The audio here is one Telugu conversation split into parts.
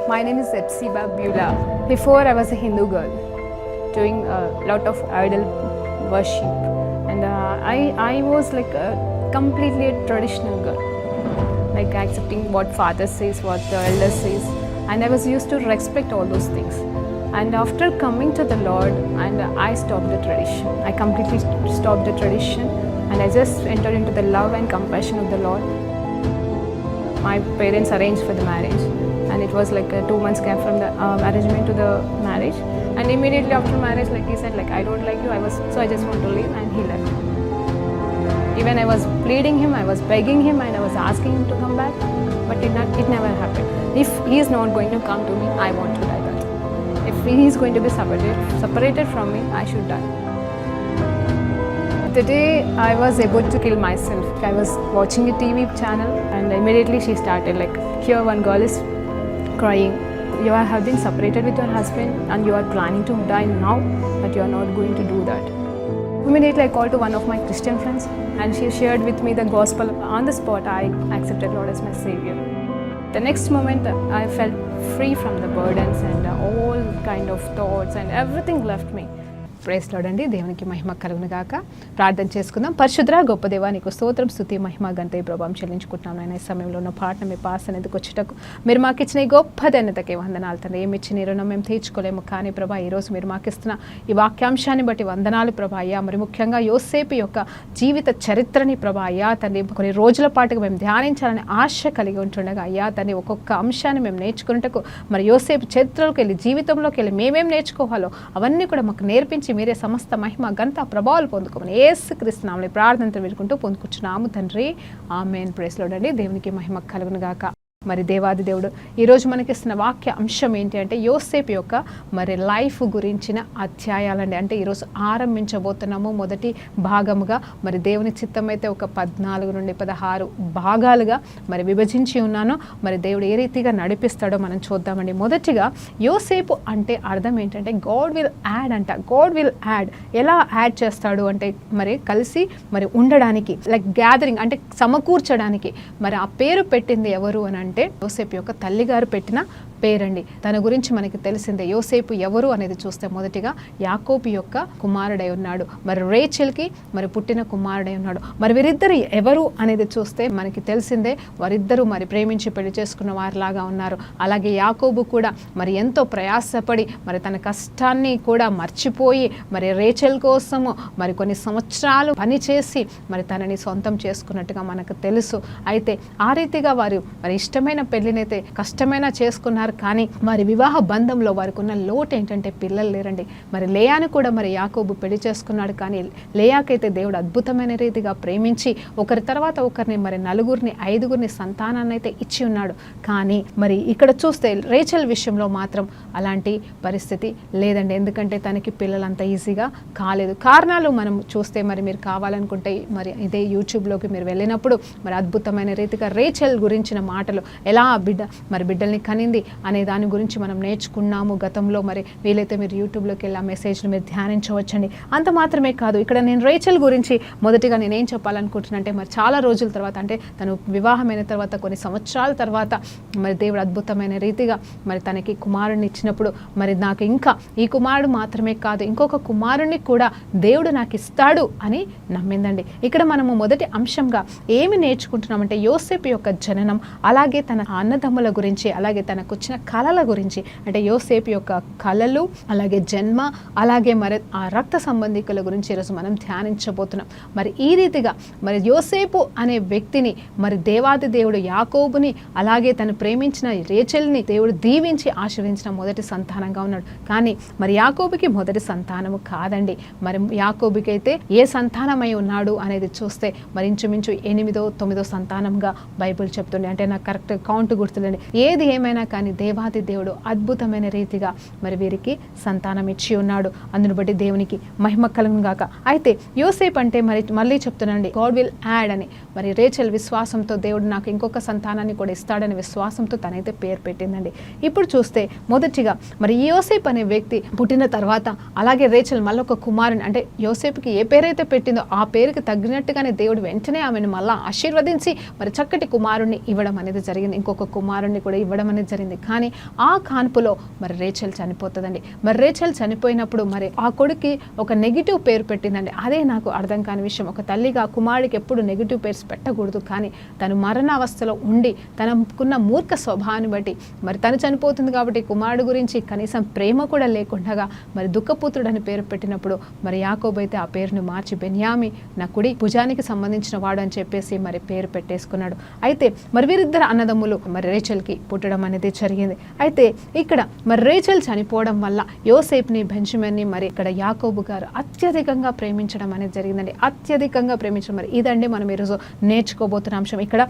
My name is Epsiba Beulah. Before I was a Hindu girl doing a lot of idol worship, and I was like completely a traditional girl, like accepting what father says, what the elder says, and I was used to respect all those things. And after coming to the Lord, and I stopped the tradition. I completely stopped the tradition, and I just entered into the love and compassion of the Lord. My parents arranged for the marriage, and it was like a 2 months gap from the arrangement to the marriage. And immediately after marriage, like he said, like I don't like you. So I just want to leave, and he left. Even I was pleading him, I was begging him, and I was asking him to come back, but it never happened. If he is not going to come to me, I want to die. That if he is going to be separated from me, I should die. The day I was about to kill myself, I was watching a TV channel, and immediately she started like, here one girl is crying. You have been separated with your husband and you are planning to die now, but you are not going to do that. Immediately I called to one of my Christian friends, and she shared with me the gospel. On the spot, I accepted Lord as my Savior. The next moment, I felt free from the burdens and all kind of thoughts, and everything left me. Praise lord అండి. దేవునికి మహిమ కలుగును గాక. ప్రార్థన చేసుకుందాం. పరిశుద్ధ గొప్ప దేవా, నీకు స్తోత్రం, స్తుతి, మహిమ, ఘనత, ప్రభావం చెల్లించుకుంటున్నాం. నేను ఈ సమయంలో ఉన్న పాటను మీ పాస్ అనేది వచ్చేటకు మీరు మాకు ఇచ్చిన ఈ గొప్ప ధన్యతకి వందనాలు తండ్రి. ఏమి ఇచ్చిన ఈ రుణం మేము తీర్చుకోలేము, కానీ ప్రభా ఈరోజు మీరు మాకు ఇస్తున్న ఈ వాక్యాంశాన్ని బట్టి వందనాలు ప్రభా. అయ్యా మరి ముఖ్యంగా యోసేపు యొక్క జీవిత చరిత్రని ప్రభా అయ్యా తండ్రి కొన్ని రోజుల పాటుగా మేము ధ్యానించాలని ఆశ కలిగి ఉంటుండగా అయ్యా తండ్రి ఒక్కొక్క అంశాన్ని మేము నేర్చుకున్నట్టుకు మరి యోసేపు చరిత్రలోకి వెళ్ళి జీవితంలోకి వెళ్ళి మేమేం నేర్చుకోవాలో అవన్నీ కూడా మాకు నేర్పించి మీరే సమస్త మహిమ ఘనత ప్రభావాలు పొందుకోమని యేసుక్రీస్తు నామములో ప్రార్థనతో వేడుకుంటూ పొందుకుంటున్నాము తండ్రి. ఆమేన్. ప్రైజ్ లార్డ్ అండి. దేవునికి మహిమ కలుగును గాక. మరి దేవాది దేవుడు ఈరోజు మనకిస్తున్న వాక్య అంశం ఏంటి అంటే యోసేపు యొక్క మరి లైఫ్ గురించిన అధ్యాయాలండి. అంటే ఈరోజు ఆరంభించబోతున్నాము మొదటి భాగముగా. మరి దేవుని చిత్తమైతే ఒక 14 నుండి 16 భాగాలుగా మరి విభజించి ఉన్నాను. మరి దేవుడు ఏ రీతిగా నడిపిస్తాడో మనం చూద్దామండి. మొదటిగా యోసేపు అంటే అర్థం ఏంటంటే గాడ్ విల్ యాడ్ అంట. God will add. ఎలా యాడ్ చేస్తాడు అంటే మరి కలిసి మరి ఉండడానికి, లైక్ గ్యాదరింగ్ అంటే సమకూర్చడానికి. మరి ఆ పేరు పెట్టింది ఎవరు అని అంటే యోసేపు యొక్క తల్లిగారు పెట్టిన పేరండి. తన గురించి మనకి తెలిసిందే. యోసేపు ఎవరు అనేది చూస్తే మొదటిగా యాకోబు యొక్క కుమారుడై ఉన్నాడు. మరి రేచెల్కి మరి పుట్టిన కుమారుడై ఉన్నాడు. మరి వీరిద్దరు ఎవరు అనేది చూస్తే మనకి తెలిసిందే. వారిద్దరూ మరి ప్రేమించి పెళ్లి చేసుకున్న వారిలాగా ఉన్నారు. అలాగే యాకోబు కూడా మరి ఎంతో ప్రయాసపడి మరి తన కష్టాన్ని కూడా మర్చిపోయి మరి రేచెల్ కోసము మరి కొన్ని సంవత్సరాలు పనిచేసి మరి తనని సొంతం చేసుకున్నట్టుగా మనకు తెలుసు. అయితే ఆ రీతిగా వారు మరి ఇష్టమైన పెళ్లినైతే కష్టమైన చేసుకున్నారు. కానీ వారి వివాహ బంధంలో వారికి ఉన్న లోటు ఏంటంటే పిల్లలు లేరండి. మరి లేయాను కూడా మరి యాకోబు పెళ్లి చేసుకున్నాడు. కానీ లేయాకైతే దేవుడు అద్భుతమైన రీతిగా ప్రేమించి ఒకరి తర్వాత ఒకరిని మరి 4 5 సంతానాన్ని అయితే ఇచ్చి ఉన్నాడు. కానీ మరి ఇక్కడ చూస్తే రేచెల్ విషయంలో మాత్రం అలాంటి పరిస్థితి లేదండి. ఎందుకంటే తనకి పిల్లలు అంత ఈజీగా కాలేదు. కారణాలు మనం చూస్తే మరి మీరు కావాలనుకుంటే మరి ఇదే యూట్యూబ్లోకి మీరు వెళ్ళినప్పుడు మరి అద్భుతమైన రీతిగా రేచెల్ గురించిన మాటలు, ఎలా బిడ్డల్ని కనింది అనే దాని గురించి మనం నేర్చుకున్నాము గతంలో. మరి వీలైతే మీరు యూట్యూబ్లోకి వెళ్ళి ఆ మెసేజ్లు మీరు ధ్యానించవచ్చండి. అంత మాత్రమే కాదు, ఇక్కడ నేను రేచెల్ గురించి మొదటిగా నేనేం చెప్పాలనుకుంటున్నానంటే మరి చాలా రోజుల తర్వాత, అంటే తను వివాహమైన తర్వాత కొన్ని సంవత్సరాల తర్వాత మరి దేవుడు అద్భుతమైన రీతిగా మరి తనకి కుమారుడిని ఇచ్చినప్పుడు మరి నాకు ఇంకా ఈ కుమారుడు మాత్రమే కాదు ఇంకొక కుమారుడిని కూడా దేవుడు నాకు ఇస్తాడు అని నమ్మిందండి. ఇక్కడ మనము మొదటి అంశంగా ఏమి నేర్చుకుంటున్నామంటే యోసేపు యొక్క జననం, అలాగే తన అన్నదమ్ముల గురించి, అలాగే తనకు వచ్చిన కళల గురించి. అంటే యోసేపు యొక్క కళలు, అలాగే జన్మ, అలాగే మరి ఆ రక్త సంబంధికుల గురించి ఈరోజు మనం ధ్యానించబోతున్నాం. మరి ఈ రీతిగా మరి యోసేపు అనే వ్యక్తిని మరి దేవాది దేవుడు యాకోబుని, అలాగే తను ప్రేమించిన రేచెల్ని దేవుడు దీవించి ఆశీర్వదించిన మొదటి సంతానంగా ఉన్నాడు. కానీ మరి యాకోబుకి మొదటి సంతానము కాదండి. మరి యాకోబుకి అయితే ఏ సంతానమై ఉన్నాడు అనేది చూస్తే మరి ఇంచుమించు 8వ 9వ సంతానంగా బైబిల్ చెప్తుంది. అంటే నాకు కరెక్ట్ కౌంట్ గుర్తులేండి. ఏది ఏమైనా కానీ దేవాది దేవుడు అద్భుతమైన రీతిగా మరి వీరికి సంతానం ఇచ్చి ఉన్నాడు. అందును బట్టి దేవునికి మహిమ కలుగును గాక. అయితే యోసేపు అంటే మరి మళ్ళీ చెప్తున్నానండి, గాడ్ విల్ యాడ్ అని. మరి రేచెల్ విశ్వాసంతో దేవుడు నాకు ఇంకొక సంతానాన్ని కూడా ఇస్తాడని విశ్వాసంతో తనైతే పేరు పెట్టిందండి. ఇప్పుడు చూస్తే మొదటిగా మరి యోసేపు అనే వ్యక్తి పుట్టిన తర్వాత, అలాగే రేచెల్ మళ్ళీ ఒక కుమారుని, అంటే యోసేపుకి ఏ పేరైతే పెట్టిందో ఆ పేరుకి తగ్గినట్టుగానే దేవుడు వెంటనే ఆమెను మళ్ళీ ఆశీర్వదించి మరి చక్కటి కుమారుణ్ణి ఇవ్వడం అనేది జరిగింది. ఇంకొక కుమారుణ్ణి కూడా ఇవ్వడం అనేది జరిగింది. కానీ ఆ కాన్పులో మరి రేచల్ చనిపోతుందండి. మరి రేచల్ చనిపోయినప్పుడు మరి ఆ కొడుక్కి ఒక నెగిటివ్ పేరు పెట్టిందండి. అదే నాకు అర్థం కాని విషయం. ఒక తల్లిగా కుమారుడికి ఎప్పుడు నెగిటివ్ పేర్స్ పెట్టకూడదు, కానీ తను మరణావస్థలో ఉండి తనకున్న మూర్ఖ స్వభావాన్ని బట్టి మరి తను చనిపోతుంది కాబట్టి కుమారుడు గురించి కనీసం ప్రేమ కూడా లేకుండా మరి దుఃఖపుత్రుడు అని పేరు పెట్టినప్పుడు మరి యాకోబు అయితే ఆ పేరును మార్చి బెన్యామి నా కుడి భుజానికి సంబంధించిన వాడు అని చెప్పేసి మరి పేరు పెట్టేసుకున్నాడు. అయితే మరి వీరిద్దరు అన్నదమ్ములు మరి రేచల్కి పుట్టడం అనేది జరిగింది. అయితే ఇక్కడ మరి రేచల్ చనిపోవడం వల్ల యోసేపుని బెంజమిన్ని మరి ఇక్కడ యాకోబు గారు అత్యధికంగా ప్రేమించడం అనేది జరిగిందండి. అత్యధికంగా ప్రేమించడం, మరి ఇదండి మనం ఈరోజు నేర్చుకోబోతున్న అంశం. ఇక్కడ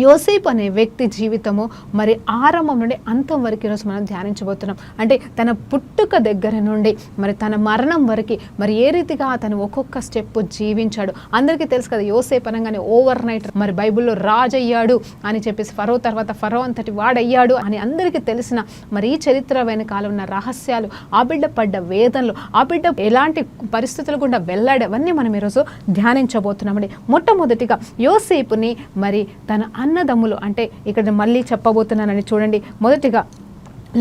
యోసేపు అనే వ్యక్తి జీవితము మరి ఆరంభం నుండి అంతం వరకు ఈరోజు మనం ధ్యానించబోతున్నాం. అంటే తన పుట్టుక దగ్గర నుండి మరి తన మరణం వరకు మరి ఏ రీతిగా అతను ఒక్కొక్క స్టెప్ జీవించాడు. అందరికీ తెలుసు కదా, యోసేపు అనగానే ఓవర్ నైట్ మరి బైబిల్లో రాజు అయ్యాడు అని చెప్పేసి, ఫరో తర్వాత ఫరో అంతటి వాడయ్యాడు అని అందరికీ తెలిసిన మరి ఈ చరిత్ర వెనకాల ఉన్న రహస్యాలు, ఆ బిడ్డ పడ్డ వేదనలు, ఆ బిడ్డ ఎలాంటి పరిస్థితులు గుండా వెళ్ళాడవన్నీ మనం ఈరోజు ధ్యానించబోతున్నామండి. మొట్టమొదటిగా యోసేపుని మరి తన అన్నదమ్ములు, అంటే ఇక్కడ మళ్ళీ చెప్పబోతున్నానని చూడండి. మొదటిగా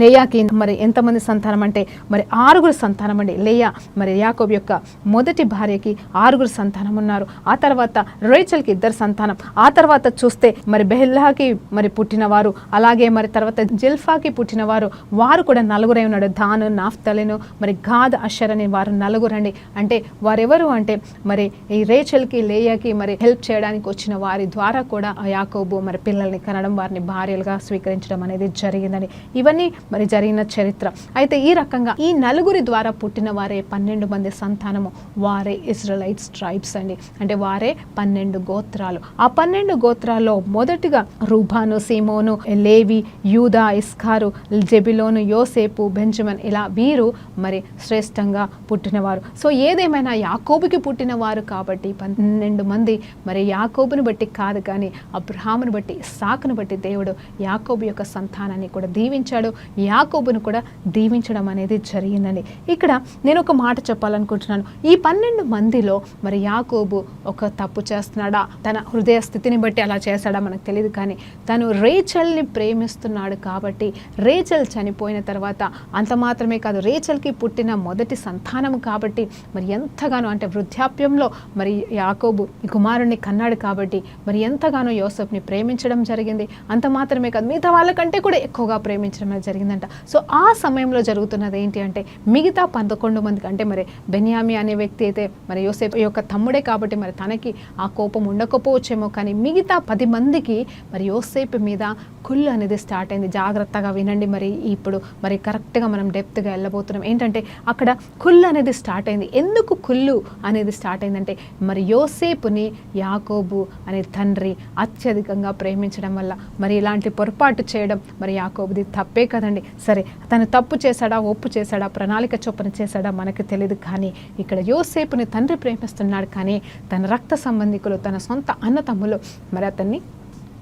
లేయాకి మరి ఎంతమంది సంతానం అంటే మరి 6 సంతానం అండి. లేయా మరి యాకోబు యొక్క మొదటి భార్యకి 6 సంతానం ఉన్నారు. ఆ తర్వాత రేచల్కి 2 సంతానం. ఆ తర్వాత చూస్తే మరి బెహల్లాకి మరి పుట్టినవారు, అలాగే మరి తర్వాత జిల్ఫాకి పుట్టినవారు, వారు కూడా 4 ఉన్నాడు. దాను, నాఫ్తలిను, మరి గాద్, అషర్ అని వారు 4 అండి. అంటే వారెవరు అంటే మరి ఈ రేచల్కి లేయాకి మరి హెల్ప్ చేయడానికి వచ్చిన వారి ద్వారా కూడా యాకోబు మరి పిల్లల్ని కనడం, వారిని భార్యలుగా స్వీకరించడం అనేది జరిగిందని ఇవన్నీ మరి జరిగిన చరిత్ర. అయితే ఈ రకంగా ఈ 4 ద్వారా పుట్టిన వారే 12 మంది సంతానము, వారే ఇజ్రాయెలైట్స్ ట్రైబ్స్ అండి. అంటే వారే 12 గోత్రాలు. ఆ 12 గోత్రాల్లో మొదటిగా రూబాను, సీమోను, లేవి, యూదా, ఇస్కారు, జెబిలోను, యోసేపు, బెంజమిన్, ఇలా వీరు మరి శ్రేష్టంగా పుట్టినవారు. సో ఏదేమైనా యాకోబుకి పుట్టిన వారు కాబట్టి 12 మంది మరి యాకోబుని బట్టి కాదు, కానీ అబ్రహామును బట్టి, ఇస్సాకును బట్టి దేవుడు యాకోబు యొక్క సంతానాన్ని కూడా దీవించాడు, యాకోబును కూడా దీవించడం అనేది జరిగిందండి. ఇక్కడ నేను ఒక మాట చెప్పాలనుకుంటున్నాను. ఈ 12 మందిలో మరి యాకోబు ఒక తప్పు చేస్తున్నాడా, తన హృదయ స్థితిని బట్టి అలా చేశాడా మనకు తెలియదు, కానీ తను రేచల్ని ప్రేమిస్తున్నాడు కాబట్టి రేచల్ చనిపోయిన తర్వాత అంత మాత్రమే కాదు, రేచల్కి పుట్టిన మొదటి సంతానము కాబట్టి మరి ఎంతగానో, అంటే వృద్ధాప్యంలో మరి యాకోబు ఈ కుమారుణ్ణి కన్నాడు కాబట్టి మరి ఎంతగానో యోసేపుని ప్రేమించడం జరిగింది. అంత మాత్రమే కాదు, మిగతా వాళ్ళకంటే కూడా ఎక్కువగా ప్రేమించడం జరిగిందంట. సో ఆ సమయంలో జరుగుతున్నది ఏంటి అంటే మిగతా 11 మందికి, అంటే మరి బెన్యామి అనే వ్యక్తి అయితే మరి యోసేపు యొక్క తమ్ముడే కాబట్టి మరి తనకి ఆ కోపం ఉండకపోవచ్చేమో, కానీ మిగతా 10 మందికి మరి యోసేపు మీద కుళ్ళు అనేది స్టార్ట్ అయింది. జాగ్రత్తగా వినండి, మరి ఇప్పుడు మరి కరెక్ట్గా మనం డెప్త్గా వెళ్ళబోతున్నాం. ఏంటంటే అక్కడ కుళ్ళు అనేది స్టార్ట్ అయింది. ఎందుకు కుళ్ళు అనేది స్టార్ట్ అయిందంటే మరి యోసేపుని యాకోబు అనే తండ్రి అత్యధికంగా ప్రేమించడం వల్ల మరి ఇలాంటి పొరపాటు చేయడం మరి యాకోబుది తప్పే కదండి. సరే, తను తప్పు చేశాడా, ఒప్పు చేశాడా, ప్రణాళిక చొప్పున చేశాడా మనకు తెలియదు, కానీ ఇక్కడ యోసేపుని తండ్రి ప్రేమిస్తున్నాడు, కానీ తన రక్త సంబంధికులు, తన సొంత అన్నతమ్ములు మరి అతన్ని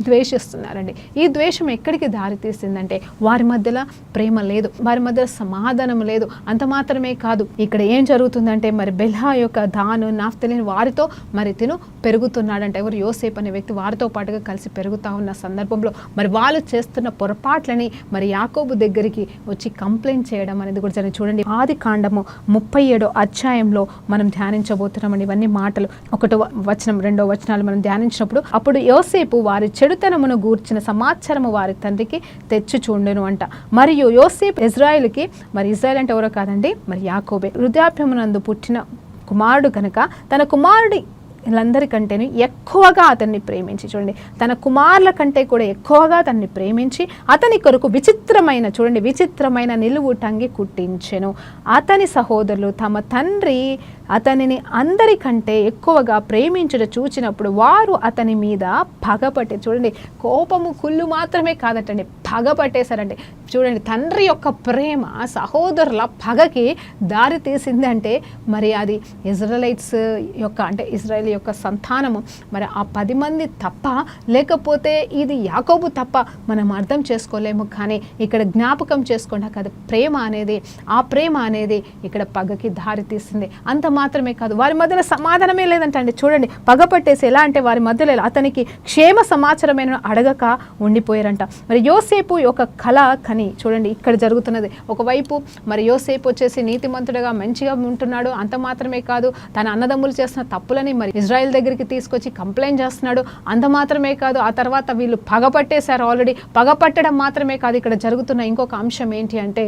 ద్వేషిస్తున్నారండి. ఈ ద్వేషం ఎక్కడికి దారి తీసిందంటే వారి మధ్యలో ప్రేమ లేదు, వారి మధ్యలో సమాధానం లేదు. అంత మాత్రమే కాదు, ఇక్కడ ఏం జరుగుతుందంటే మరి బెల్హా యొక్క దాను, నాఫ్తలిని వారితో మరి తిను పెరుగుతున్నాడంటే, ఎవరు యోసేపు అనే వ్యక్తి వారితో పాటుగా కలిసి పెరుగుతూ ఉన్న సందర్భంలో మరి వాళ్ళు చేస్తున్న పొరపాట్లని మరి యాకోబు దగ్గరికి వచ్చి కంప్లైంట్ చేయడం అనేది కూడా జరిగింది. చూడండి, ఆది కాండము 37వ అధ్యాయంలో మనం ధ్యానించబోతున్నామండి. ఇవన్నీ మాటలు 1వ వచనం 2వ వచనాలు మనం ధ్యానించినప్పుడు, అప్పుడు యోసేపు వారి చెడుతనమును గూర్చిన సమాచారము వారి తండ్రికి తెచ్చి చూడెను అంట. మరియు యోసేపు ఇజ్రాయేలుకి, మరి ఇజ్రాయేల్ అంటే ఎవరో కాదండి, మరి యాకోబే, వృద్ధాప్యమునందు పుట్టిన కుమారుడు కనుక తన కుమారుడి వీళ్ళందరికంటేనే ఎక్కువగా అతన్ని ప్రేమించి, చూడండి, తన కుమారుల కంటే కూడా ఎక్కువగా అతన్ని ప్రేమించి అతని కొరకు విచిత్రమైన నిలువుటంగి కుట్టించెను. అతని సహోదరులు తమ తండ్రి అతనిని అందరికంటే ఎక్కువగా ప్రేమించుట చూచినప్పుడు వారు అతని మీద పగపట్టే, చూడండి, కోపము కుళ్ళు మాత్రమే కాదటండి, పగపట్టేశారండి. చూడండి, తండ్రి యొక్క ప్రేమ సహోదరుల పగకి దారి తీసింది అంటే మరి అది ఇజ్రాయెలైట్స్ యొక్క, అంటే ఇజ్రాయెల్ యొక్క సంతానము మరి ఆ 10 మంది తప్ప, లేకపోతే ఇది యాకోబు తప్ప మనం అర్థం చేసుకోలేము. కానీ ఇక్కడ జ్ఞాపకం చేసుకుంటా కదా, ఆ ప్రేమ అనేది ఇక్కడ పగకి దారి తీసింది. అంత మాత్రమే కాదు, వారి మధ్యలో సమాధానమే లేదంటండి. చూడండి, పగపట్టేసి ఎలా అంటే వారి మధ్యలో అతనికి క్షేమ సమాచారమైన అడగక ఉండిపోయారంట. మరి యోసేపు ఒక కళ కని చూడండి ఇక్కడ జరుగుతున్నది. ఒకవైపు మరి యోసేపు వచ్చేసి నీతిమంతుడుగా మంచిగా ఉంటున్నాడు, అంత మాత్రమే కాదు తన అన్నదమ్ములు చేస్తున్న తప్పులని మరి ఇజ్రాయెల్ దగ్గరికి తీసుకొచ్చి కంప్లైంట్ చేస్తున్నాడు, అంత మాత్రమే కాదు ఆ తర్వాత వీళ్ళు పగపట్టేశారు. ఆల్రెడీ పగపట్టడం మాత్రమే కాదు, ఇక్కడ జరుగుతున్న ఇంకొక అంశం ఏంటి అంటే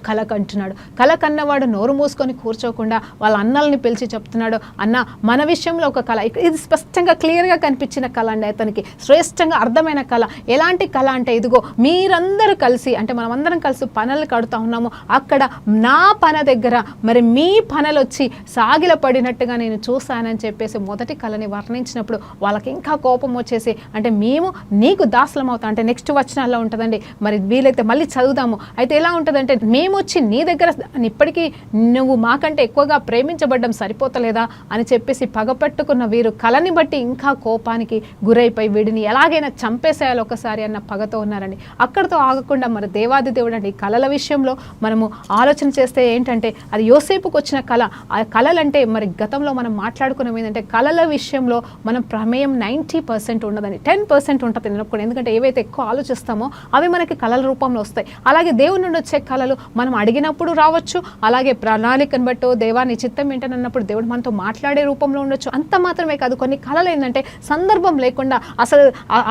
కళ కంటున్నాడు. కళ కన్నవాడు నోరు మూసుకొని కూర్చోకుండా వాళ్ళ అన్నల్ని పిలిచి చెప్తున్నాడు, అన్న మన విషయంలో ఒక కళ. ఇది స్పష్టంగా క్లియర్గా కనిపించిన కళ అండి, అతనికి శ్రేష్టంగా అర్థమైన కళ. ఎలాంటి కళ అంటే ఇదిగో మీరందరూ కలిసి అంటే మనమందరం కలిసి పనులు కడుతూ ఉన్నాము, అక్కడ నా పన దగ్గర మరి మీ పనులు వచ్చి సాగిల పడినట్టుగా నేను చూశానని చెప్పేసి మొదటి కళని వర్ణించినప్పుడు వాళ్ళకి ఇంకా కోపం వచ్చేసి, అంటే మేము నీకు దాసలం అవుతాం అంటే నెక్స్ట్ వచనాల్లో ఉంటుందండి. మరి వీలైతే మళ్ళీ చదువుదాము. అయితే ఎలా ఉంటుందంటే మేము వచ్చి నీ దగ్గర ఇప్పటికీ నువ్వు మాకంటే ఎక్కువగా ప్రేమించబడ్డం సరిపోతలేదా అని చెప్పేసి పగపట్టుకున్న వీరు కళని బట్టి ఇంకా కోపానికి గురైపోయి వీడిని ఎలాగైనా చంపేసేయాలి ఒకసారి అన్న పగతో ఉన్నారండి. అక్కడితో ఆగకుండా మరి దేవాది దేవుడు అండి కళల విషయంలో మనము ఆలోచన చేస్తే ఏంటంటే అది యోసేపుకు వచ్చిన కళ. ఆ కళలంటే మరి గతంలో మనం మాట్లాడుకున్నాం ఏంటంటే కళల విషయంలో మనం ప్రమేయం 90% ఉండదండి, 10% ఉంటుంది నేను. ఎందుకంటే ఏవైతే ఎక్కువ ఆలోచిస్తామో అవి మనకి కళల రూపంలో వస్తాయి. అలాగే దేవుని నుండి వచ్చే కళలు మనం అడిగినప్పుడు రావచ్చు, అలాగే ప్రణాళికను బట్టో దేవాన్ని చిత్తం ఏంటన్నప్పుడు దేవుడు మనతో మాట్లాడే రూపంలో ఉండొచ్చు. అంత మాత్రమే కాదు, కొన్ని కళలు ఏంటంటే సందర్భం లేకుండా అసలు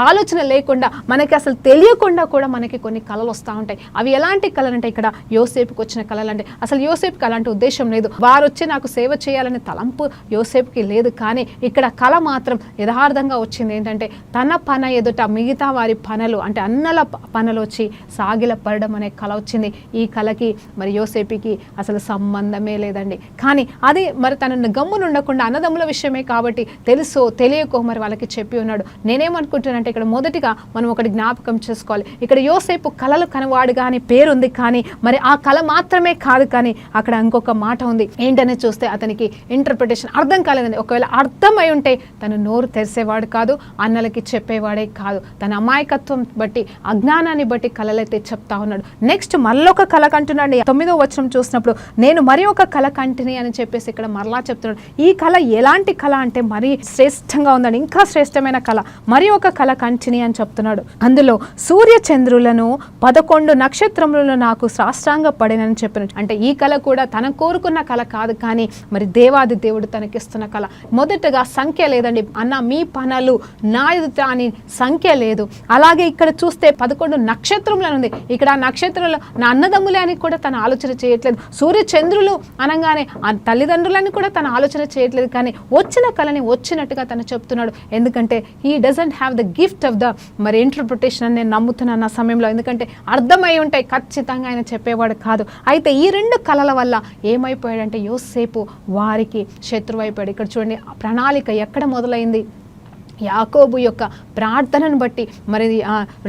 ఆలోచన లేకుండా మనకి అసలు తెలియకుండా కూడా మనకి కొన్ని కళలు వస్తూ ఉంటాయి. అవి ఎలాంటి కళలు అంటే ఇక్కడ యోసేపుకి వచ్చిన కళలు అంటే అసలు యోసేపుకి అలాంటి ఉద్దేశం లేదు, వారు వచ్చి నాకు సేవ చేయాలనే తలంపు యోసేపుకి లేదు. కానీ ఇక్కడ కళ మాత్రం యథార్థంగా వచ్చింది. ఏంటంటే తన పన ఎదుట మిగతా వారి పనులు అంటే అన్నల పనులు వచ్చి సాగిల పడడం అనే కళ వచ్చింది. ఈ కళకి మరి యోసేపుకి అసలు సంబంధమే లేదండి. కానీ అది మరి తనను గమ్మున ఉండకుండా అన్నదమ్ముల విషయమే కాబట్టి తెలుసో తెలియకో మరి వాళ్ళకి చెప్పి ఉన్నాడు. నేనేమనుకుంటున్నానంటే ఇక్కడ మొదటిగా మనం ఒకటి జ్ఞాపకం చేసుకోవాలి. ఇక్కడ యోసేపు కళలు కనవాడుగా అని పేరుంది, కానీ మరి ఆ కళ మాత్రమే కాదు, కానీ అక్కడ ఇంకొక మాట ఉంది. ఏంటనే చూస్తే అతనికి ఇంటర్ప్రిటేషన్ అర్థం కాలేదండి. ఒకవేళ అర్థమై ఉంటే తను నోరు తెరిసేవాడు కాదు, అన్నలకి చెప్పేవాడే కాదు. తన అమాయకత్వం బట్టి అజ్ఞానాన్ని బట్టి కళలైతే చెప్తా ఉన్నాడు. నెక్స్ట్ మళ్ళొక కళ కంటున్నాడు. 9వ వచనం చూసినప్పుడు నేను మరి ఒక కళ కంటిని అని చెప్పేసి ఇక్కడ మరలా చెప్తున్నాడు. ఈ కళ ఎలాంటి కళ అంటే మరీ శ్రేష్టంగా ఉందండి, ఇంకా శ్రేష్టమైన కళ. మరి ఒక కళ కంటిని అని చెప్తున్నాడు. అందులో సూర్య చంద్రులను 11 నక్షత్రములను నాకు సాష్టాంగ పడినని చెప్పినట్టు. అంటే ఈ కళ కూడా తన కోరుకున్న కళ కాదు, కానీ మరి దేవాది దేవుడు తనకిస్తున్న కళ. మొదటగా సంఖ్య లేదండి అన్న, మీ పనులు నా ఎదుట అని సంఖ్య లేదు. అలాగే ఇక్కడ చూస్తే 11 నక్షత్రములను ఉంది. ఇక్కడ ఆ నక్షత్రాలు నా అన్నదమ్ములే అని కూడా తన ఆలోచన చేయట్లేదు. సూర్య చంద్రులు అనగానే ఆ తల్లిదండ్రులని కూడా తన ఆలోచన చేయట్లేదు. కానీ వచ్చిన కళని వచ్చినట్టుగా తను చెప్తున్నాడు. ఎందుకంటే he doesn't have the gift of the మరి ఇంటర్ప్రిటేషన్ అని నేను నమ్ముతున్నాను ఆ సమయంలో. ఎందుకంటే అర్థమై ఉంటాయి, ఖచ్చితంగా ఆయన చెప్పేవాడు కాదు. అయితే ఈ 2 కళల వల్ల ఏమైపోయాడంటే యోసేపు వారికి శత్రువు అయిపోయాడు. ఇక్కడ చూడండి ప్రణాళిక ఎక్కడ మొదలైంది. యాకోబు యొక్క ప్రార్థనను బట్టి మరి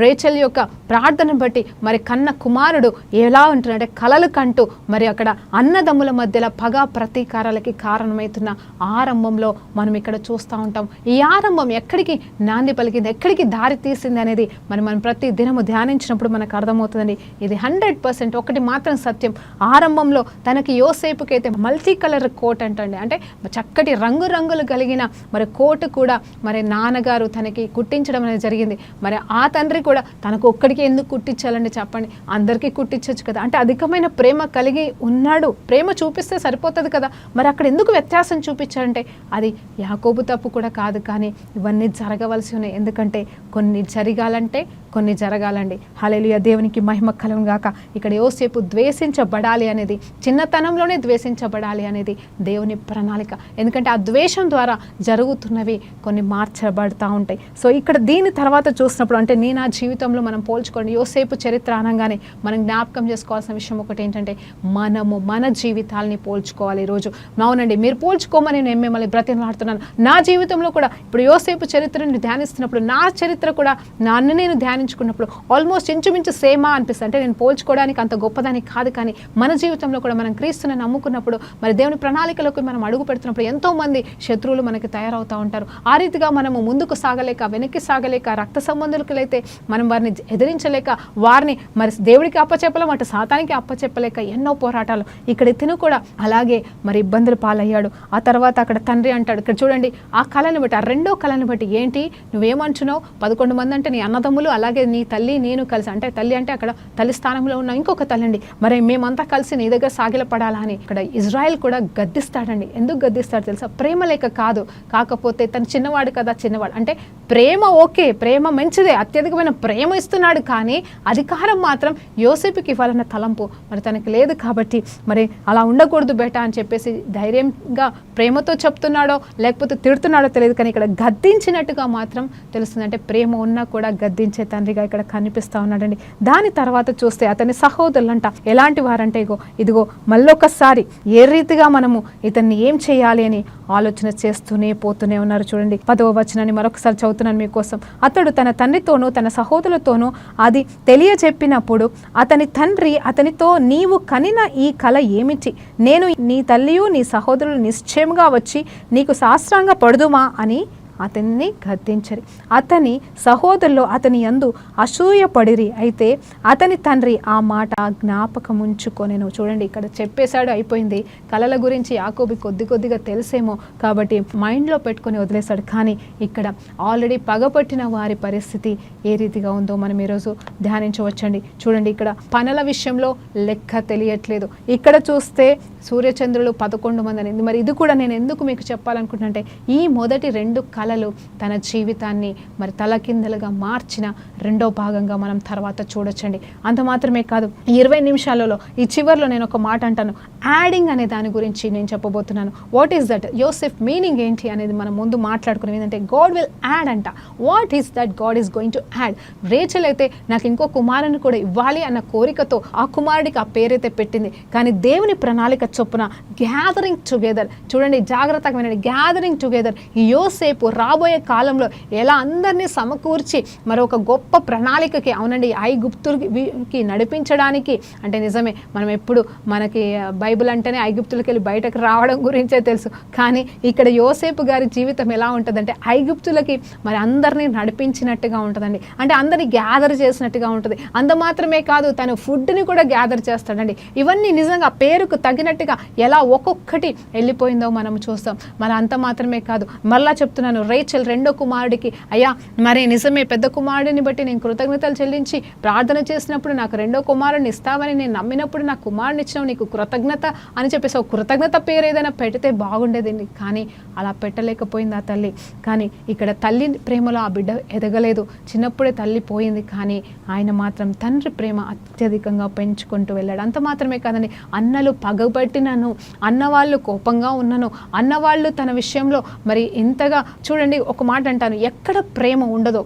రేచల్ యొక్క ప్రార్థనను బట్టి మరి కన్న కుమారుడు ఎలా ఉంటున్నాడంటే కలలు కంటూ మరి అక్కడ అన్నదమ్ముల మధ్యలో పగ ప్రతీకారాలకి కారణమవుతున్న ఆరంభంలో మనం ఇక్కడ చూస్తూ ఉంటాం. ఈ ఆరంభం ఎక్కడికి నాంది పలికింది, ఎక్కడికి దారి తీసింది అనేది మనం ప్రతి దినము ధ్యానించినప్పుడు మనకు అర్థమవుతుందండి. ఇది 100% ఒకటి మాత్రం సత్యం. ఆరంభంలో తనకి యోసేపుకైతే మల్టీ కలర్ కోట్ అంటండి, అంటే చక్కటి రంగులు కలిగిన మరి కోటు కూడా మరి నాన్నగారు తనకి కుట్టించడం అనేది జరిగింది. మరి ఆ తండ్రి కూడా తనకు ఒక్కడికి ఎందుకు కుట్టించాలండి చెప్పండి, అందరికీ కుట్టించవచ్చు కదా. అంటే అధికమైన ప్రేమ కలిగి ఉన్నాడు, ప్రేమ చూపిస్తే సరిపోతుంది కదా. మరి అక్కడ ఎందుకు వ్యత్యాసం చూపించారంటే అది యాకోబు తప్పు కూడా కాదు, కానీ ఇవన్నీ జరగవలసి ఉన్నాయి. ఎందుకంటే కొన్ని జరగాలంటే కొన్ని జరగాలండి. హల్లెలూయా, దేవునికి మహిమ కలుగును గాక. ఇక్కడ యోసేపు ద్వేషించబడాలి అనేది, చిన్నతనంలోనే ద్వేషించబడాలి అనేది దేవుని ప్రణాళిక. ఎందుకంటే ఆ ద్వేషం ద్వారా జరుగుతున్నవి కొన్ని మార్చబడతా ఉంటాయి. సో ఇక్కడ దీని తర్వాత చూసినప్పుడు అంటే నా జీవితంలో మనం పోల్చుకోండి, యోసేపు చరిత్ర అనగానే మనం జ్ఞాపకం చేసుకోవాల్సిన విషయం ఒకటి ఏంటంటే మనము మన జీవితాలని పోల్చుకోవాలి. ఈరోజు అవునండి, మీరు పోల్చుకోమని నేను మిమ్మల్ని బ్రతిమలాడుతున్నాను. నా జీవితంలో కూడా ఇప్పుడు యోసేపు చరిత్రను ధ్యానిస్తున్నప్పుడు నా చరిత్ర కూడా నన్ను నేను ధ్యానించుకున్నప్పుడు ఆల్మోస్ట్ ఇంచుమించు సేమా అనిపిస్తుంది. అంటే నేను పోల్చుకోవడానికి అంత గొప్పదానికి కాదు, కానీ మన జీవితంలో కూడా మనం క్రీస్తుని నమ్ముకున్నప్పుడు మరి దేవుని ప్రణాళికలోకి మనం అడుగు పెడుతున్నప్పుడు ఎంతోమంది శత్రువులు మనకి తయారవుతూ ఉంటారు. ఆ రీతిగా మనము ముందుకు సాగలేక, వెనక్కి సాగలేక, రక్త సంబంధులకైతే మనం వారిని ఎదిరించలేక, వారిని మరి దేవుడికి అప్పచెప్పలేం, అటు సాతానికి అప్పచెప్పలేక ఎన్నో పోరాటాలు. ఇక్కడ ఇతను కూడా అలాగే మరి ఇబ్బందులు పాలయ్యాడు. ఆ తర్వాత అక్కడ తండ్రి అంటాడు, ఇక్కడ చూడండి ఆ కళను బట్టి, ఆ రెండో కళను బట్టి, ఏంటి నువ్వేమంటున్నావు, 11 మంది అంటే నీ అన్నదమ్ములు, అలాగే నీ తల్లి నేను కలిసి, అంటే తల్లి అంటే అక్కడ తల్లి స్థానంలో ఉన్న ఇంకొక తల్లి అండి, మరి మేమంతా కలిసి నీ దగ్గర సాగిలపడాలా అని ఇక్కడ ఇజ్రాయెల్ కూడా గద్దిస్తాడండి. ఎందుకు గద్దిస్తాడు తెలుసా? ప్రేమ లేక కాదు, కాకపోతే తను చిన్నవాడు కదా, చిన్నవాడు అంటే ప్రేమ ఓకే, ప్రేమ మంచిదే, అత్యధికమైన ప్రేమ ఇస్తున్నాడు, కానీ అధికారం మాత్రం యోసేపుకి ఇవ్వాలన్న తలంపు మరి తనకి లేదు. కాబట్టి మరి అలా ఉండకూడదు బేటా అని చెప్పేసి ధైర్యంగా ప్రేమతో చెప్తున్నాడో లేకపోతే తిడుతున్నాడో తెలియదు, కానీ ఇక్కడ గద్దించినట్టుగా మాత్రం తెలుస్తుంది. అంటే ప్రేమ ఉన్నా కూడా గద్దించే తండ్రిగా ఇక్కడ కనిపిస్తూ ఉన్నాడండి. దాని తర్వాత చూస్తే అతని సహోదరులంట ఎలాంటి వారంటే ఇదిగో మళ్ళొకసారి ఏ రీతిగా మనము ఇతన్ని ఏం చేయాలి అని ఆలోచన చేస్తూనే పోతూనే ఉన్నారు. చూడండి 10వ వచనాన్ని మరొకసారి చదువుతున్నాను మీకోసం. అతడు తన తండ్రితోనూ తన సహోదరులతోనూ అది తెలియజెప్పినప్పుడు అతని తండ్రి అతనితో, నీవు కనిన ఈ కల ఏమిటి? నేను నీ తల్లియు నీ సహోదరులు నిశ్చయముగా వచ్చి నీకు సాష్టాంగ పడుదుమా అని అతన్ని గద్దించరి. అతని సహోదరులు అతని యందు అసూయపడిరి. అయితే అతని తండ్రి ఆ మాట జ్ఞాపకముంచుకొనెను. చూడండి ఇక్కడ చెప్పేశాడు, అయిపోయింది. కలల గురించి యాకోబు కొద్దిగా తెలిసేమో కాబట్టి మైండ్లో పెట్టుకొని వదిలేశాడు. కానీ ఇక్కడ ఆల్రెడీ పగపట్టిన వారి పరిస్థితి ఏ రీతిగా ఉందో మనం ఈరోజు ధ్యానించవచ్చండి. చూడండి ఇక్కడ పనుల విషయంలో లెక్క తెలియట్లేదు. ఇక్కడ చూస్తే సూర్యచంద్రులు 11 మంది అనేది. మరి ఇది కూడా నేను ఎందుకు మీకు చెప్పాలనుకుంటున్నానంటే, ఈ మొదటి 2 కళలు తన జీవితాన్ని మరి తలకిందలుగా మార్చిన రెండో భాగంగా మనం తర్వాత చూడొచ్చండి. అంత మాత్రమే కాదు, 20 నిమిషాలలో ఈ చివరిలో నేను ఒక మాట అంటాను, యాడింగ్ అనే దాని గురించి నేను చెప్పబోతున్నాను. What is that? Yosef meaning ఏంటి అనేది మనం ముందు మాట్లాడుకున్నాం. ఏంటంటే గాడ్ విల్ యాడ్ అంట. What is that God is going to add? Rachel అయితే నాకు ఇంకో కుమారుని కూడా ఇవ్వాలి అన్న కోరికతో ఆ కుమారుడికి ఆ పేరైతే పెట్టింది. కానీ దేవుని ప్రణాళిక చొప్పున గ్యాదరింగ్ టుగెదర్, చూడండి జాగ్రత్తగా వినండి, గ్యాదరింగ్ టుగెదర్ ఈ యోసేపు రాబోయే కాలంలో ఎలా అందరినీ సమకూర్చి మరొక గొప్ప ప్రణాళికకి, అవునండి ఐగుప్తులకి నడిపించడానికి. అంటే నిజమే, మనం ఎప్పుడు మనకి బైబిల్ అంటేనే ఐగుప్తులకి వెళ్ళి బయటకు రావడం గురించే తెలుసు. కానీ ఇక్కడ యోసేపు గారి జీవితం ఎలా ఉంటుందంటే ఐగుప్తులకి మరి అందరినీ నడిపించినట్టుగా ఉంటుందండి. అంటే అందరినీ గ్యాదర్ చేసినట్టుగా ఉంటుంది. అంత మాత్రమే కాదు, తను ఫుడ్ని కూడా గ్యాదర్ చేస్తాడండి. ఇవన్నీ నిజంగా పేరుకు తగినట్టుగా ఎలా ఒక్కొక్కటి వెళ్ళిపోయిందో మనం చూస్తాం. మరి అంత మాత్రమే కాదు, మళ్ళా చెప్తున్నాను, రేచల్ రెండో కుమారుడికి, అయ్యా మరి నిజమే పెద్ద కుమారుడిని బట్టి నేను కృతజ్ఞతలు చెల్లించి ప్రార్థన చేసినప్పుడు నాకు రెండో కుమారుడిని ఇస్తావని నేను నమ్మినప్పుడు నాకు కుమారుని ఇచ్చినావు, నీకు కృతజ్ఞత అని చెప్పేసి ఒక కృతజ్ఞత పేరు ఏదైనా పెడితే బాగుండేదండి. కానీ అలా పెట్టలేకపోయింది ఆ తల్లి. కానీ ఇక్కడ తల్లి ప్రేమలో ఆ బిడ్డ ఎదగలేదు. చిన్నప్పుడే తల్లి పోయింది, కానీ ఆయన మాత్రం తండ్రి ప్రేమ అత్యధికంగా పెంచుకుంటూ వెళ్ళాడు. అంత మాత్రమే కాదండి, అన్నలు పగబట్టినను, అన్నవాళ్ళు కోపంగా ఉన్నను, అన్నవాళ్ళు తన విషయంలో మరి ఇంతగా, చూడండి ఒక మాట అంటాను, ఎక్కడ ప్రేమ ఉండదో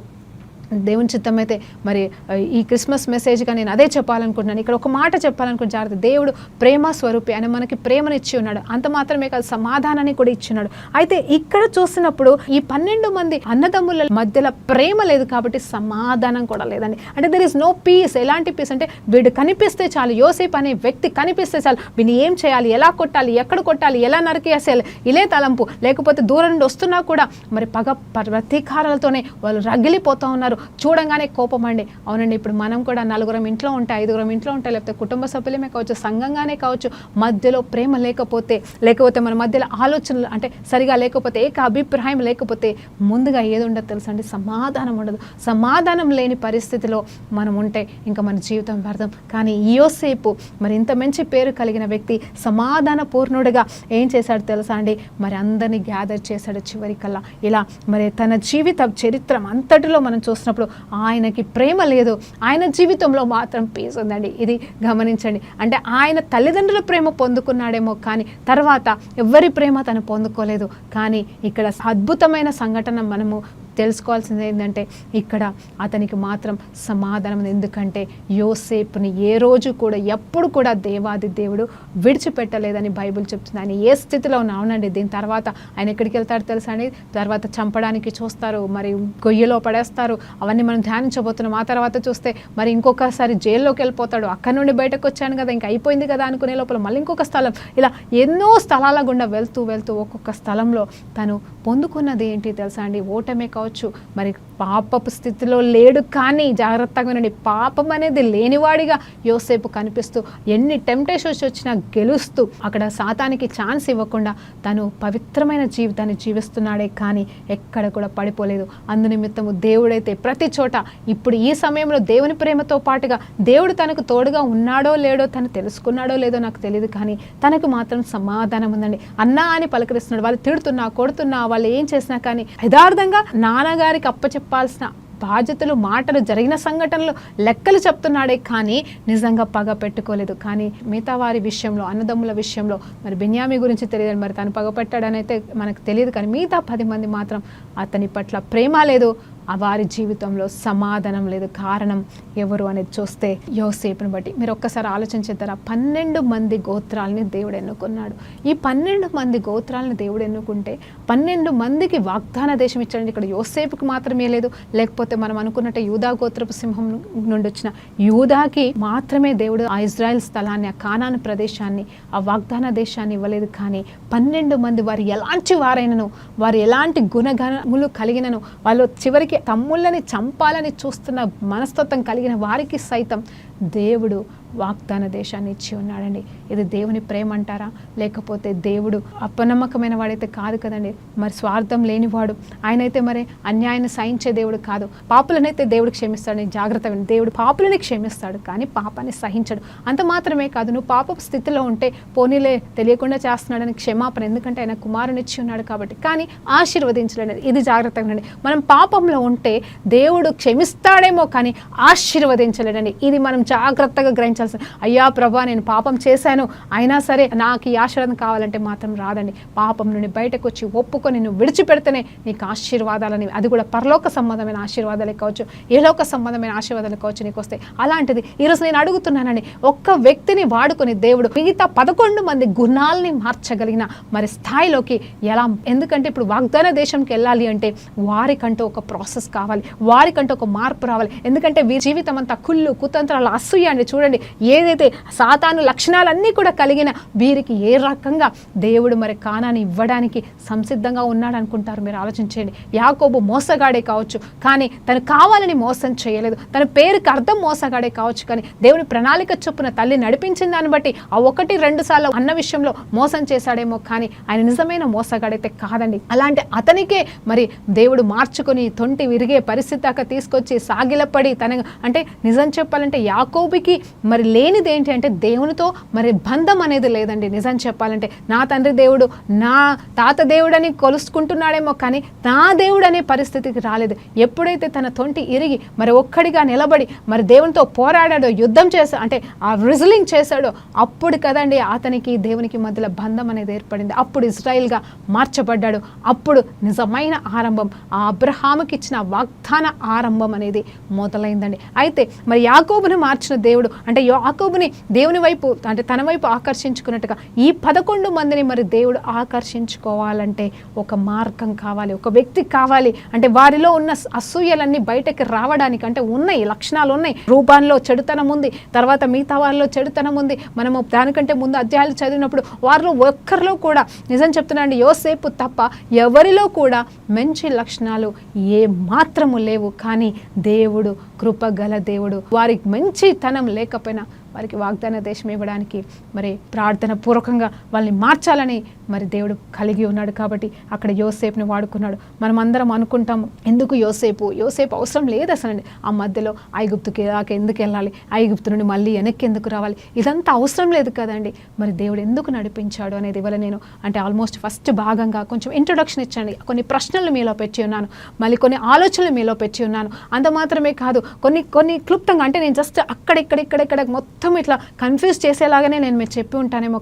దేవుని చిత్తం అయితే మరి ఈ క్రిస్మస్ మెసేజ్గా నేను అదే చెప్పాలనుకుంటున్నాను. ఇక్కడ ఒక మాట చెప్పాలనుకుంటున్నాను, జాగ్రత్త. దేవుడు ప్రేమ స్వరూపి, ఆయన మనకి ప్రేమను ఇచ్చి ఉన్నాడు. అంత మాత్రమే కాదు, సమాధానాన్ని కూడా ఇచ్చినాడు. అయితే ఇక్కడ చూసినప్పుడు ఈ 12 మంది అన్నదమ్ముల మధ్యలో ప్రేమ లేదు కాబట్టి సమాధానం కూడా లేదండి. అంటే దెర్ ఇస్ నో పీస్. ఎలాంటి పీస్ అంటే వీడు కనిపిస్తే చాలు, యోసేపు అనే వ్యక్తి కనిపిస్తే చాలు, వీడిని ఏం చేయాలి, ఎలా కొట్టాలి, ఎక్కడ కొట్టాలి, ఎలా నరికేసేయాలి, ఇలే తలంపు. లేకపోతే దూరం నుండి వస్తున్నా కూడా మరి ప్రతీకారాలతోనే వాళ్ళు రగిలిపోతూ ఉన్నారు. చూడంగానే కోపం అండి. అవునండి, ఇప్పుడు మనం కూడా 4 ఇంట్లో ఉంటే, 5 ఇంట్లో ఉంటే, లేకపోతే కుటుంబ సభ్యులమే కావచ్చు, సంఘంగానే కావచ్చు, మధ్యలో ప్రేమ లేకపోతే మన మధ్యలో ఆలోచనలు అంటే సరిగా లేకపోతే, ఏక అభిప్రాయం లేకపోతే ముందుగా ఏది ఉండదు తెలుసండి, సమాధానం ఉండదు. సమాధానం లేని పరిస్థితిలో మనం ఉంటే ఇంకా మన జీవితం వ్యర్థం. కానీ యోసేపు మరి ఇంత మంచి పేరు కలిగిన వ్యక్తి సమాధాన పూర్ణుడిగా ఏం చేశాడు తెలుసా అండి, మరి అందరినీ గ్యాదర్ చేశాడు చివరికల్లా. ఇలా మరి తన జీవిత చరిత్ర అంతటిలో మనం చూసినప్పుడు ఆయనకి ప్రేమ లేదు, ఆయన జీవితంలో మాత్రం పీస్ ఉందండి. ఇది గమనించండి. అంటే ఆయన తల్లిదండ్రుల ప్రేమ పొందుకున్నాడేమో, కానీ తర్వాత ఎవరి ప్రేమ తను పొందుకోలేదు. కానీ ఇక్కడ అద్భుతమైన సంఘటన మనము తెలుసుకోవాల్సింది ఏంటంటే ఇక్కడ అతనికి మాత్రం సమాధానం. ఎందుకంటే యోసేపుని ఏ రోజు కూడా ఎప్పుడు కూడా దేవాది దేవుడు విడిచిపెట్టలేదని బైబిల్ చెప్తుంది. ఆయన ఏ స్థితిలో ఉన్నా, అవునండి, దీని తర్వాత ఆయన ఎక్కడికి వెళ్తాడో తెలుసా అండి, తర్వాత చంపడానికి చూస్తారు, మరి గొయ్యలో పడేస్తారు, అవన్నీ మనం ధ్యానించబోతున్నాం. ఆ తర్వాత చూస్తే మరి ఇంకొకసారి జైల్లోకి వెళ్ళిపోతాడు. అక్కడ నుండి బయటకు వచ్చాను కదా, ఇంకా అయిపోయింది కదా అనుకునే లోపల మళ్ళీ ఇంకొక స్థలం, ఇలా ఎన్నో స్థలాల గుండా వెళ్తూ ఒక్కొక్క స్థలంలో తను పొందుకున్నది ఏంటి తెలుసా అండి, ఓటమే కావచ్చు. మరి పాపపు స్థితిలో లేడు, కానీ జాగ్రత్తగా వినండి, పాపం అనేది లేనివాడిగా యోసేపు కనిపిస్తూ ఎన్ని టెంప్టేషన్స్ వచ్చినా గెలుస్తూ అక్కడ సాతానికి ఛాన్స్ ఇవ్వకుండా తను పవిత్రమైన జీవితాన్ని జీవిస్తున్నాడే, కానీ ఎక్కడ కూడా పడిపోలేదు. అందునిమిత్తము దేవుడైతే ప్రతి చోట ఇప్పుడు ఈ సమయంలో దేవుని ప్రేమతో పాటుగా దేవుడు తనకు తోడుగా ఉన్నాడో లేడో తను తెలుసుకున్నాడో లేదో నాకు తెలియదు, కానీ తనకు మాత్రం సమాధానం ఉందండి. అన్నా అని పలకరిస్తున్నాడు. వాళ్ళు తిడుతున్నా కొడుతున్నా వాళ్ళు ఏం చేసినా కానీ యథార్థంగా నాన్నగారికి అప్పచెప్పాల్సిన బాధ్యతలు, మాటలు, జరిగిన సంఘటనలు, లెక్కలు చెప్తున్నాడే, కానీ నిజంగా పగ పెట్టుకోలేదు. కానీ మిగతా వారి విషయంలో, అన్నదమ్ముల విషయంలో, మరి బెన్యామీ గురించి తెలియదు, మరి తను పగ పెట్టాడని అయితే మనకు తెలియదు, కానీ మిగతా 10 మంది మాత్రం అతని పట్ల ప్రేమ లేదు, వారి జీవితంలో సమాధానం లేదు. కారణం ఎవరు అనేది చూస్తే యోసేపుని బట్టి మీరు ఒక్కసారి ఆలోచించేద్దారా. 12 మంది గోత్రాలని దేవుడు ఎన్నుకున్నాడు. ఈ 12 మంది గోత్రాలను దేవుడు ఎన్నుకుంటే 12 మందికి వాగ్దాన దేశం ఇచ్చాడు. ఇక్కడ యోసేపుకి మాత్రమే లేదు, లేకపోతే మనం అనుకున్నట్టు యూదా గోత్రపు సింహం నుండి వచ్చిన యూదాకి మాత్రమే దేవుడు ఆ ఇజ్రాయెల్ స్థలాన్ని, ఆ కానాను ప్రదేశాన్ని, ఆ వాగ్దాన దేశాన్ని ఇవ్వలేదు. కానీ 12 మంది వారు ఎలాంటి వారైనను, వారు ఎలాంటి గుణగణములు కలిగినను, వాళ్ళు చివరికి తమ్ముళ్ళని చంపాలని చూస్తున్న మనస్తత్వం కలిగిన వారికి సైతం దేవుడు వాగ్దాన దేశాన్ని ఇచ్చి ఉన్నాడండి. ఇది దేవుని ప్రేమ అంటారా, లేకపోతే దేవుడు అపనమ్మకమైన వాడైతే కాదు కదండి. మరి స్వార్థం లేనివాడు ఆయనైతే మరి అన్యాయాన్ని సహించే దేవుడు కాదు. పాపులనైతే దేవుడు క్షమిస్తాడు. జాగ్రత్త, దేవుడు పాపులని క్షమిస్తాడు, కానీ పాపాన్ని సహించడు. అంత మాత్రమే కాదు, నువ్వు పాపపు స్థితిలో ఉంటే పోనీలే తెలియకుండా చేస్తున్నాడని క్షమాపణ, ఎందుకంటే ఆయన కుమారుని ఇచ్చి ఉన్నాడు కాబట్టి, కానీ ఆశీర్వదించలేడు. ఇది జాగ్రత్తగా ఉండండి. మనం పాపంలో ఉంటే దేవుడు క్షమిస్తాడేమో, కానీ ఆశీర్వదించలేడండి. ఇది మనం జాగ్రత్తగా గ్రహించాలి. అయ్యా ప్రభా, నేను పాపం చేశాను, అయినా సరే నాకు ఈ ఆశీర్వాదం కావాలంటే మాత్రం రాదండి. పాపం నుండి బయటకు వచ్చి ఒప్పుకొని నువ్వు విడిచిపెడితేనే నీకు ఆశీర్వాదాలని, అది కూడా పరలోక సంబంధమైన ఆశీర్వాదాలే కావచ్చు, ఏలోక సంబంధమైన ఆశీర్వాదాలు కావచ్చు నీకు వస్తాయి. అలాంటిది ఈరోజు నేను అడుగుతున్నానండి, ఒక్క వ్యక్తిని వాడుకొని దేవుడు మిగతా 11 మంది గుణాలని మార్చగలిగిన మరి స్థాయిలోకి ఎలా, ఎందుకంటే ఇప్పుడు వాగ్దాన దేశంకి వెళ్ళాలి అంటే వారికంటూ ఒక ప్రాసెస్ కావాలి, వారికంటూ ఒక మార్పు రావాలి. ఎందుకంటే వీరి జీవితం అంతా కుళ్ళు, కుతంత్రాలు, అసూయ అండి. చూడండి, ఏదైతే సాతాను లక్షణాలన్నీ కూడా కలిగిన వీరికి ఏ రకంగా దేవుడు మరి కానాన్ని ఇవ్వడానికి సంసిద్ధంగా ఉన్నాడు అనుకుంటారు మీరు ఆలోచించండి. యాకోబు మోసగాడే కావచ్చు, కానీ తను కావాలని మోసం చేయలేదు. తన పేరుకి అర్థం మోసగాడే కావచ్చు, కానీ దేవుని ప్రణాళిక చొప్పున తల్లి నడిపించిన దాన్ని బట్టి ఆ 1-2 సార్లు అన్న విషయంలో మోసం చేశాడేమో, కానీ ఆయన నిజమైన మోసగాడైతే కాదండి. అలాంటి అతనికే మరి దేవుడు మార్చుకొని తొంటి విరిగే పరిస్థితి దాకా తీసుకొచ్చి సాగిలపడి తన, అంటే నిజం చెప్పాలంటే యాకోబుకి మరి లేనిది ఏంటి అంటే దేవునితో మరి బంధం అనేది లేదండి. నిజం చెప్పాలంటే నా తండ్రి దేవుడు, నా తాత దేవుడని కొలుసుకుంటున్నాడేమో, కానీ నా దేవుడు అనే పరిస్థితికి రాలేదు. ఎప్పుడైతే తన తొంటి ఇరిగి మరి ఒక్కడిగా నిలబడి మరి దేవునితో పోరాడాడో, యుద్ధం చేశాడో, అంటే ఆ రిజలింగ్ చేశాడో, అప్పుడు కదండి అతనికి దేవునికి మధ్యలో బంధం అనేది ఏర్పడింది. అప్పుడు ఇజ్రాయిల్గా మార్చబడ్డాడు. అప్పుడు నిజమైన ఆరంభం, ఆ అబ్రహాముకి ఇచ్చిన వాగ్దాన ఆరంభం అనేది మొదలైందండి. అయితే మరి యాకోబుని మార్చిన దేవుడు, అంటే యాకోబుని దేవుని వైపు, అంటే తన వైపు ఆకర్షించుకున్నట్టుగా ఈ 11 మందిని మరి దేవుడు ఆకర్షించుకోవాలంటే ఒక మార్గం కావాలి, ఒక వ్యక్తి కావాలి. అంటే వారిలో ఉన్న అసూయలన్నీ బయటకి రావడానికి, అంటే ఉన్నాయి లక్షణాలు ఉన్నాయి. రూపాల్లో చెడుతనం ఉంది, తర్వాత మిగతా వారిలో చెడుతనం ఉంది. మనము దానికంటే ముందు అధ్యాయాలు చదివినప్పుడు వారిలో ఒక్కరిలో కూడా, నిజం చెప్తున్నాండి, యోసేపు తప్ప ఎవరిలో కూడా మంచి లక్షణాలు ఏ మాత్రము లేవు. కానీ దేవుడు కృపగల దేవుడు, వారికి మంచితనం లేకపోయినా వారికి వాగ్దాన దేశం ఇవ్వడానికి మరి ప్రార్థన పూర్వకంగా వాళ్ళని మార్చాలని మరి దేవుడు కలిగి ఉన్నాడు. కాబట్టి అక్కడ యోసేపుని వాడుకున్నాడు. మనం అందరం అనుకుంటాము, ఎందుకు యోసేపు అవసరం లేదు అసలు. ఆ మధ్యలో ఐగుప్తుకి దాకా ఎందుకు వెళ్ళాలి, ఐగుప్తు నుండి మళ్ళీ వెనక్కి ఎందుకు రావాలి, ఇదంతా అవసరం లేదు కదండి. మరి దేవుడు ఎందుకు నడిపించాడు అనేది ఇవాళ నేను, అంటే ఆల్మోస్ట్ ఫస్ట్ భాగంగా కొంచెం ఇంట్రొడక్షన్ ఇచ్చాను. కొన్ని ప్రశ్నలు మీలో పెట్టి ఉన్నాను, మళ్ళీ కొన్ని ఆలోచనలు మీలో పెట్టి ఉన్నాను. అంత మాత్రమే కాదు, కొన్ని క్లుప్తంగా, అంటే నేను జస్ట్ అక్కడ మొత్తం మొత్తం ఇట్లా కన్ఫ్యూజ్ చేసేలాగానే నేను మీరు చెప్పి ఉంటానేమో,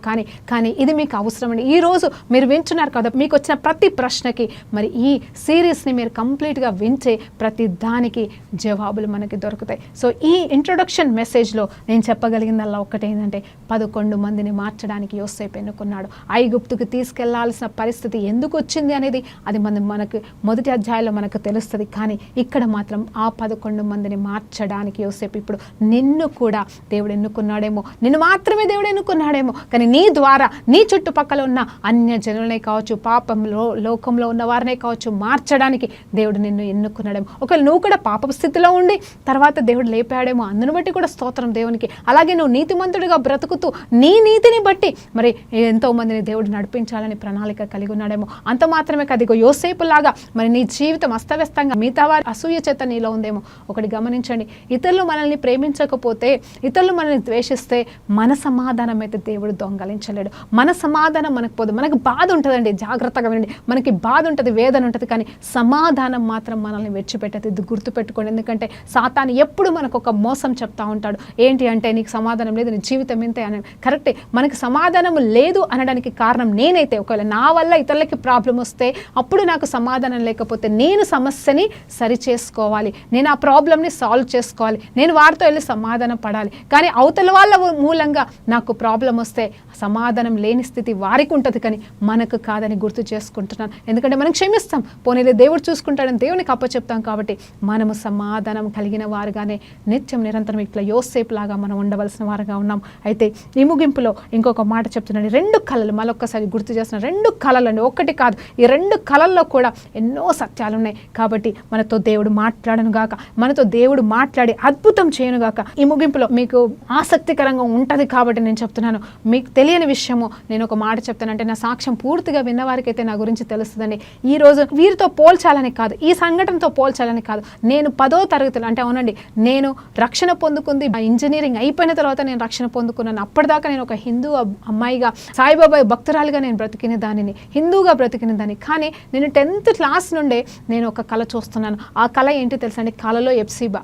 కానీ ఇది మీకు అవసరం అండి. ఈరోజు మీరు వింటున్నారు కదా, మీకు వచ్చిన ప్రతి ప్రశ్నకి మరి ఈ సిరీస్ని మీరు కంప్లీట్గా వింటే ప్రతి దానికి జవాబులు మనకి దొరుకుతాయి. సో ఈ ఇంట్రొడక్షన్ మెసేజ్లో నేను చెప్పగలిగిందల్లా ఒక్కటేంటంటే 11 మందిని మార్చడానికి యోసేపు ఎన్నుకున్నాడు. ఐగుప్తుకు తీసుకెళ్లాల్సిన పరిస్థితి ఎందుకు వచ్చింది అనేది అది మనకు మొదటి అధ్యాయంలో మనకు తెలుస్తుంది. కానీ ఇక్కడ మాత్రం ఆ 11 మందిని మార్చడానికి యోసేపు ఇప్పుడు నిన్ను కూడా దేవుడు ఎన్నుకున్నాడేమో, నిన్ను మాత్రమే దేవుడు ఎన్నుకున్నాడేమో, కానీ నీ ద్వారా నీ చుట్టుపక్కల ఉన్న అన్య జనులనే కావచ్చు, పాపంలో లోకంలో ఉన్న వారినే కావచ్చు మార్చడానికి దేవుడు నిన్ను ఎన్నుకున్నాడేమో. ఒకవేళ నువ్వు కూడా పాప స్థితిలో ఉండి తర్వాత దేవుడు లేపాడేమో, అందును బట్టి కూడా స్తోత్రం దేవునికి. అలాగే నువ్వు నీతిమంతుడిగా బ్రతుకుతూ నీ నీతిని బట్టి మరి ఎంతో మందిని దేవుడు నడిపించాలని ప్రణాళిక కలిగి ఉన్నాడేమో. అంత మాత్రమే కాదు, ఇగో యోసేపు లాగా మరి నీ జీవితం అస్తవ్యస్తంగా మిగతా వారి అసూయ చేత నీలో ఉందేమో. ఒకటి గమనించండి, ఇతరులు మనల్ని ప్రేమించకపోతే, ఇతరులు మనల్ని ద్వేషిస్తే మన సమాధానం అయితే దేవుడు దొంగలించలేడు. మన సమాధానం మనకు పోదు. మనకు బాధ ఉంటుందండి, జాగ్రత్తగా వినండి, మనకి బాధ ఉంటుంది, వేదన ఉంటుంది, కానీ సమాధానం మాత్రం మనల్ని విడిచిపెట్టదు. ఇది గుర్తుపెట్టుకోండి. ఎందుకంటే సాతాను ఎప్పుడు మనకు ఒక మోసం చెప్తా ఉంటాడు. ఏంటి అంటే నీకు సమాధానం లేదు, నీ జీవితం ఇంతే అని. కరెక్టే, మనకి సమాధానం లేదు అనడానికి కారణం నేనైతే. ఒకవేళ నా వల్ల ఇతరులకి ప్రాబ్లం వస్తే అప్పుడు నాకు సమాధానం లేకపోతే నేను సమస్యని సరి చేసుకోవాలి, నేను ఆ ప్రాబ్లమ్ని సాల్వ్ చేసుకోవాలి, నేను వారితో వెళ్ళి సమాధానం పడాలి. కానీ అవతల వాళ్ళ మూలంగా నాకు ప్రాబ్లం వస్తే సమాధానం లేని స్థితి వారికి ఉంటుంది, కానీ మనకు కాదని గుర్తు చేసుకుంటున్నాను. ఎందుకంటే మనం క్షమిస్తాం, పోనీలే దేవుడు చూసుకుంటాడని దేవునికి అప్పచెప్తాం. కాబట్టి మనము సమాధానం కలిగిన వారుగానే నిత్యం నిరంతరం ఇట్లా యోసేపు లాగా మనం ఉండవలసిన వారుగా ఉన్నాం. అయితే ఈ ముగింపులో ఇంకొక మాట చెప్తున్నాను. 2 కళలు మరొకసారి గుర్తు చేస్తున్న 2 కళలండి, ఒకటి కాదు. ఈ 2 కళల్లో కూడా ఎన్నో సత్యాలు ఉన్నాయి. కాబట్టి మనతో దేవుడు మాట్లాడను గాక, మనతో దేవుడు మాట్లాడి అద్భుతం చేయను గాక. ఈ ముగింపులో మీకు ఆసక్తికరంగా ఉంటుంది కాబట్టి నేను చెప్తున్నాను. మీకు తెలియని విషయము నేను ఒక మాట చెప్తానంటే, నా సాక్ష్యం పూర్తిగా విన్నవారికైతే నా గురించి తెలుస్తుందండి. ఈ రోజు వీరితో పోల్చాలని కాదు, ఈ సంఘటనతో పోల్చాలని కాదు. నేను 10వ తరగతిలో అంటే అవునండి, నేను రక్షణ పొందుకుంది ఇంజనీరింగ్ అయిపోయిన తర్వాత నేను రక్షణ పొందుకున్నాను. అప్పటిదాకా నేను ఒక హిందూ అమ్మాయిగా, సాయిబాబా భక్తురాలుగా నేను బ్రతికిన దానిని, హిందూగా బ్రతికిన దాన్ని. కానీ నేను 10th క్లాస్ నుండే నేను ఒక కళ చూస్తున్నాను. ఆ కళ ఏంటి తెలుసా అండి? కళలో ఎప్సిబా.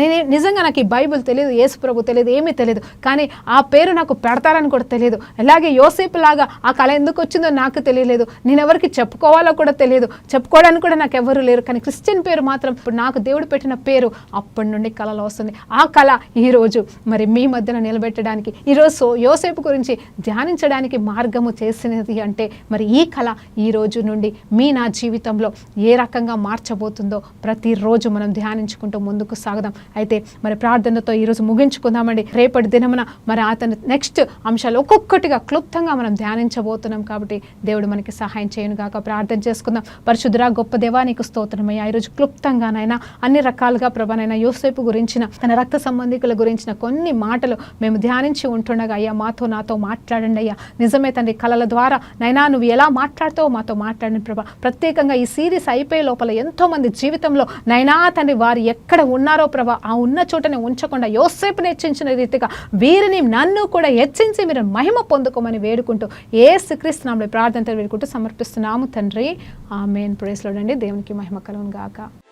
నేను నిజంగా నాకు ఈ బైబిల్ తెలియదు, యేసు ప్రభు తెలియదు, ఏమీ తెలియదు. కానీ ఆ పేరు నాకు పెడతారని కూడా తెలియదు. అలాగే యోసేపు లాగా ఆ కళ ఎందుకు వచ్చిందో నాకు తెలియలేదు. నేను ఎవరికి చెప్పుకోవాలో కూడా తెలియదు, చెప్పుకోవడానికి కూడా నాకు ఎవరు లేరు. కానీ క్రిస్టియన్ పేరు మాత్రం ఇప్పుడు నాకు దేవుడు పెట్టిన పేరు అప్పటి నుండి కళలో వస్తుంది. ఆ కళ ఈరోజు మరి మీ మధ్యన నిలబెట్టడానికి, ఈరోజు యోసేపు గురించి ధ్యానించడానికి మార్గము చేసినది అంటే మరి ఈ కళ ఈ రోజు నుండి నా జీవితంలో ఏ రకంగా మార్చబోతుందో ప్రతిరోజు మనం ధ్యానించుకుంటూ ముందుకు సాగుదాం. అయితే మరి ప్రార్థనతో ఈరోజు ముగించుకుందామండి. రేపటి దినమున మరి అతను నెక్స్ట్ అంశాలు ఒక్కొక్కటిగా క్లుప్తంగా మనం ధ్యానించబోతున్నాం. కాబట్టి దేవుడు మనకి సహాయం చేయను గాక. ప్రార్థన చేసుకుందాం. పరిశుద్ధుడా గొప్ప దేవా, నీకు స్తోత్రమయ్యా. ఈరోజు క్లుప్తంగానైనా అన్ని రకాలుగా ప్రభానైనా యోసేపు గురించిన, తన రక్త సంబంధికుల గురించిన కొన్ని మాటలు మేము ధ్యానించి ఉంటుండగా అయ్యా నాతో మాట్లాడండి అయ్యా. నిజమే తండ్రి, కళల ద్వారా నైనా నువ్వు ఎలా మాట్లాడుతావో మాతో మాట్లాడండి ప్రభా. ప్రత్యేకంగా ఈ సిరీస్ అయిపోయే లోపల ఎంతో మంది జీవితంలో నైనా తండ్రి వారు ఎక్కడ ఉన్నారో ప్రభా, ఆ ఉన్న చోటనే ఉంచకుండా యోసేపుని హెచ్చించిన రీతిగా వీరిని నన్ను కూడా హెచ్చించి మీరు మహిమ పొందుకోమని వేడుకుంటూ యేసుక్రీస్తు నామములో ప్రార్థనతో వేడుకుంటూ సమర్పిస్తున్నాము తండ్రి. ఆమేన్. ప్రైజ్ లార్డ్ అండి. దేవునికి మహిమ కలుగును గాక.